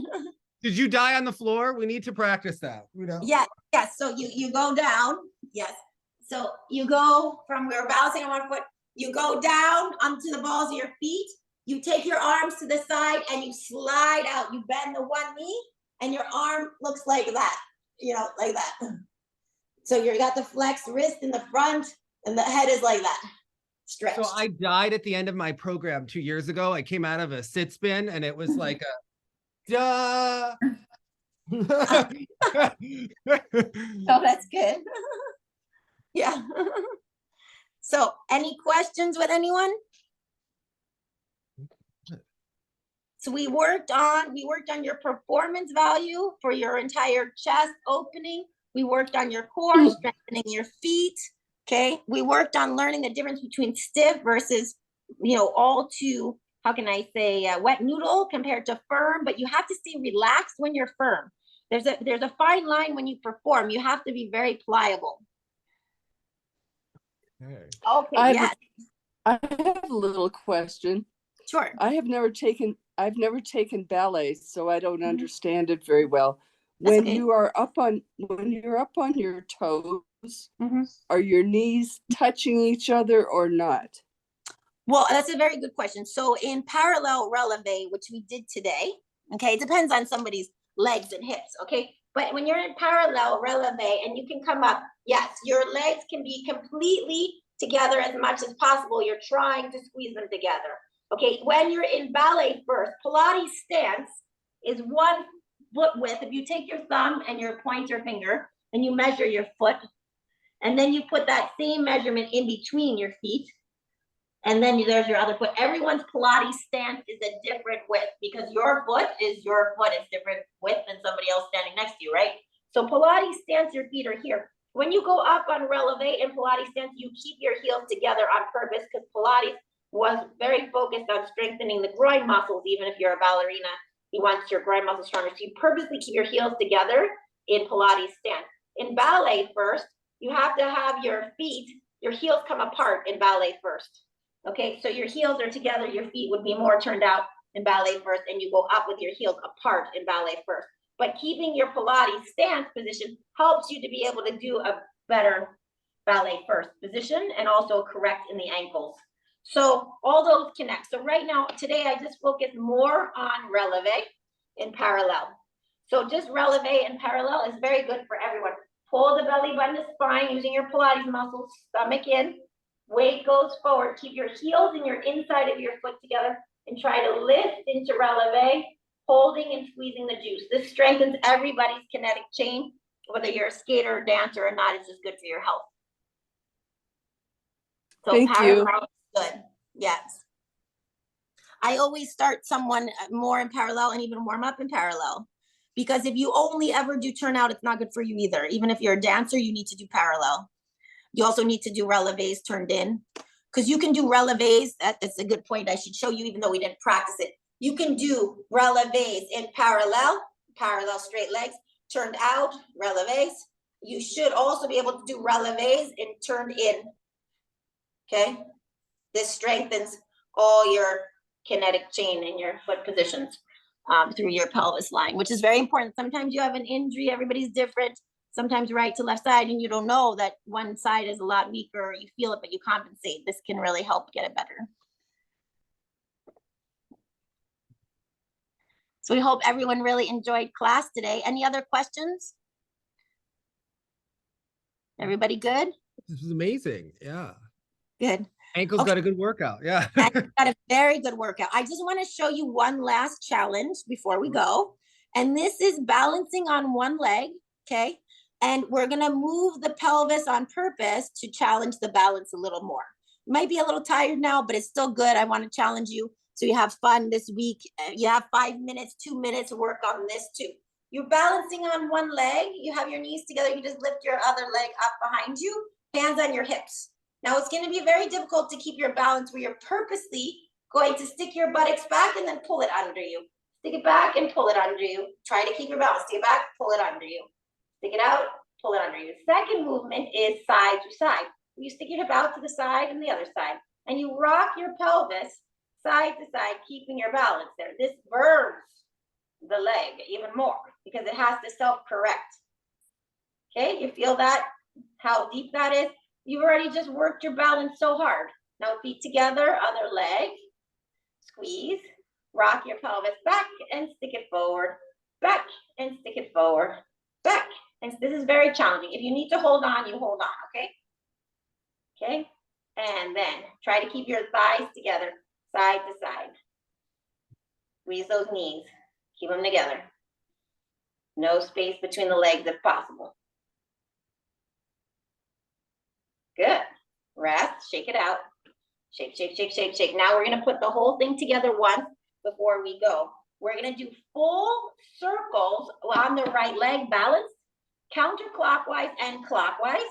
Did you die on the floor? We need to practice that. You know. Yes, yes. So you go down. Yes. So you go from we're balancing on one foot. You go down onto the balls of your feet. You take your arms to the side and you slide out. You bend the one knee and your arm looks like that. You know, like that. So you got the flexed wrist in the front and the head is like that. Stretched. So I died at the end of my program 2 years ago. I came out of a sit spin and it was like a duh. Oh, that's good. Yeah. So any questions with anyone? So we worked on your performance value for your entire chest opening. We worked on your core, strengthening your feet. Okay. We worked on learning the difference between stiff versus, all too, how can I say, wet noodle compared to firm, but you have to stay relaxed when you're firm. There's a fine line when you perform. You have to be very pliable. Okay, yes. I have a little question. Sure. I've never taken ballet, so I don't understand it very well. That's When okay. you're up on your toes, are your knees touching each other or not? Well, that's a very good question. So in parallel releve, which we did today, okay, it depends on somebody's legs and hips, okay? But when you're in parallel releve and you can come up, yes, your legs can be completely together as much as possible. You're trying to squeeze them together, okay? When you're in ballet first, Pilates stance is 1 foot width. If you take your thumb and your pointer finger and you measure your foot, and then you put that same measurement in between your feet, and then there's your other foot. Everyone's Pilates stance is a different width because your foot is different width than somebody else standing next to you, right? So Pilates stance, your feet are here. When you go up on releve and Pilates stance, you keep your heels together on purpose because Pilates was very focused on strengthening the groin muscles. Even if you're a ballerina, you want your groin muscles stronger. So you purposely keep your heels together in Pilates stance. In ballet first, you have to have your heels come apart in ballet first. Okay, so your heels are together, your feet would be more turned out in ballet first, and you go up with your heels apart in ballet first. But keeping your Pilates stance position helps you to be able to do a better ballet first position and also correct in the ankles. So all those connect. So right now, today, I just focus more on releve in parallel. So just releve in parallel is very good for everyone. Pull the belly button to spine using your Pilates muscles, stomach in. Weight goes forward. Keep your heels and your inside of your foot together and try to lift into releve, holding and squeezing the juice. This strengthens everybody's kinetic chain, whether you're a skater or dancer or not. It's just good for your health. So Thank you. parallel is good. Yes. I always start someone more in parallel and even warm up in parallel. Because if you only ever do turnout, it's not good for you either. Even if you're a dancer, you need to do parallel. You also need to do releves turned in, because you can do releves. That's a good point. I should show you, even though we didn't practice it. You can do releves in parallel straight legs, turned out, releves. You should also be able to do releves and turned in. Okay, this strengthens all your kinetic chain in your foot positions through your pelvis line, which is very important. Sometimes you have an injury, everybody's different. Sometimes right to left side, and you don't know that one side is a lot weaker, you feel it, but you compensate. This can really help get it better. So we hope everyone really enjoyed class today. Any other questions? Everybody good? This is amazing. Yeah. Good. Ankle's got a good workout. Yeah. I got a very good workout. I just want to show you one last challenge before we go. And this is balancing on one leg, okay? And we're gonna move the pelvis on purpose to challenge the balance a little more. You might be a little tired now, but it's still good. I want to challenge you so you have fun this week. You have 5 minutes, 2 minutes to work on this too. You're balancing on one leg. You have your knees together. You just lift your other leg up behind you. Hands on your hips. Now it's gonna be very difficult to keep your balance where you're purposely going to stick your buttocks back and then pull it under you. Stick it back and pull it under you. Try to keep your balance. Stick it back, pull it under you. Stick it out, pull it under you. Second movement is side to side. You stick your hip out to the side and the other side, and you rock your pelvis side to side, keeping your balance there. This burns the leg even more because it has to self-correct. Okay, you feel that? How deep that is? You've already just worked your balance so hard. Now feet together, other leg, squeeze, rock your pelvis back and stick it forward, back and stick it forward, back. And this is very challenging. If you need to hold on, you hold on, okay? Okay, and then try to keep your thighs together, side to side. Squeeze those knees, keep them together. No space between the legs if possible. Good, rest, shake it out. Shake, shake, shake, shake, shake. Now we're gonna put the whole thing together once before we go. We're gonna do full circles on the right leg, balance, counterclockwise and clockwise.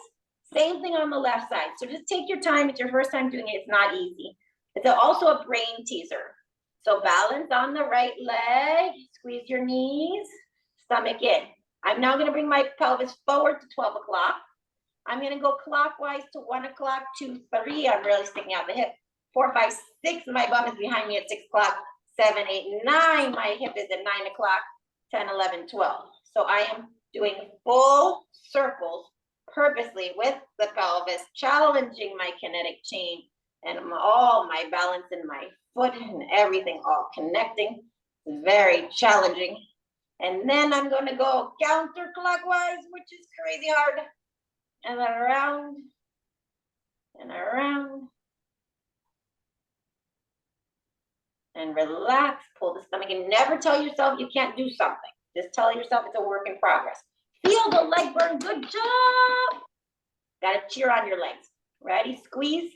Same thing on the left side. So just take your time. It's your first time doing it. It's not easy. It's also a brain teaser. So balance on the right leg, squeeze your knees, stomach in. I'm now gonna bring my pelvis forward to 12 o'clock. I'm gonna go clockwise to 1 o'clock, 2, 3. I'm really sticking out the hip. 4, 5, 6. My bum is behind me at 6 o'clock. 7, 8, 9. My hip is at 9 o'clock. 10, 11, 12. So I am doing full circles purposely with the pelvis, challenging my kinetic chain and all my balance in my foot and everything all connecting. Very challenging. And then I'm going to go counterclockwise, which is crazy hard. And then around and around. And relax, pull the stomach in. Never tell yourself you can't do something. Just tell yourself it's a work in progress. Feel the leg burn, good job. Gotta cheer on your legs. Ready, squeeze,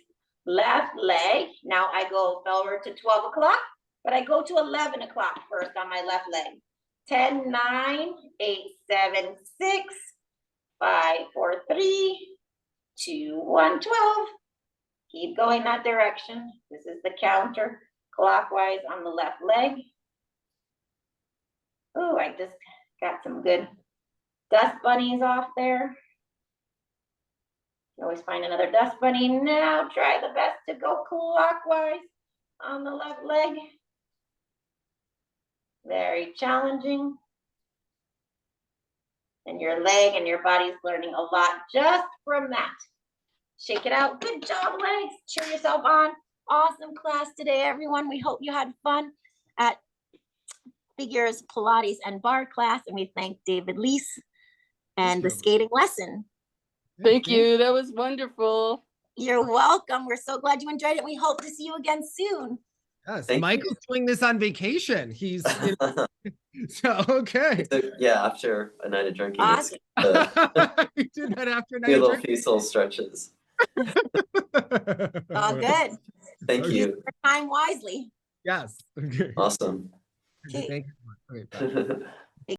left leg. Now I go forward to 12 o'clock, but I go to 11 o'clock first on my left leg. 10, 9, 8, 7, 6, 5, 4, 3, 2, 1, 12. Keep going that direction. This is the counter clockwise on the left leg. Oh, I just got some good dust bunnies off there. You always find another dust bunny. Now try the best to go clockwise on the left leg. Very challenging. And your leg and your body's learning a lot just from that. Shake it out. Good job, legs. Cheer yourself on. Awesome class today, everyone. We hope you had fun at Figures, Pilates, and Barre Class. And we thank David Leese and the skating lesson. Thank you. That was wonderful. You're welcome. We're so glad you enjoyed it. We hope to see you again soon. Yes, Thank Michael's doing this on vacation. He's so okay. Yeah, after a night of drinking, Awesome. He did that after a night little drink. few soul stretches. All good. Thank Okay. you. Use your time wisely. Yes. Okay. Awesome. Okay. Thank you. Okay, bye.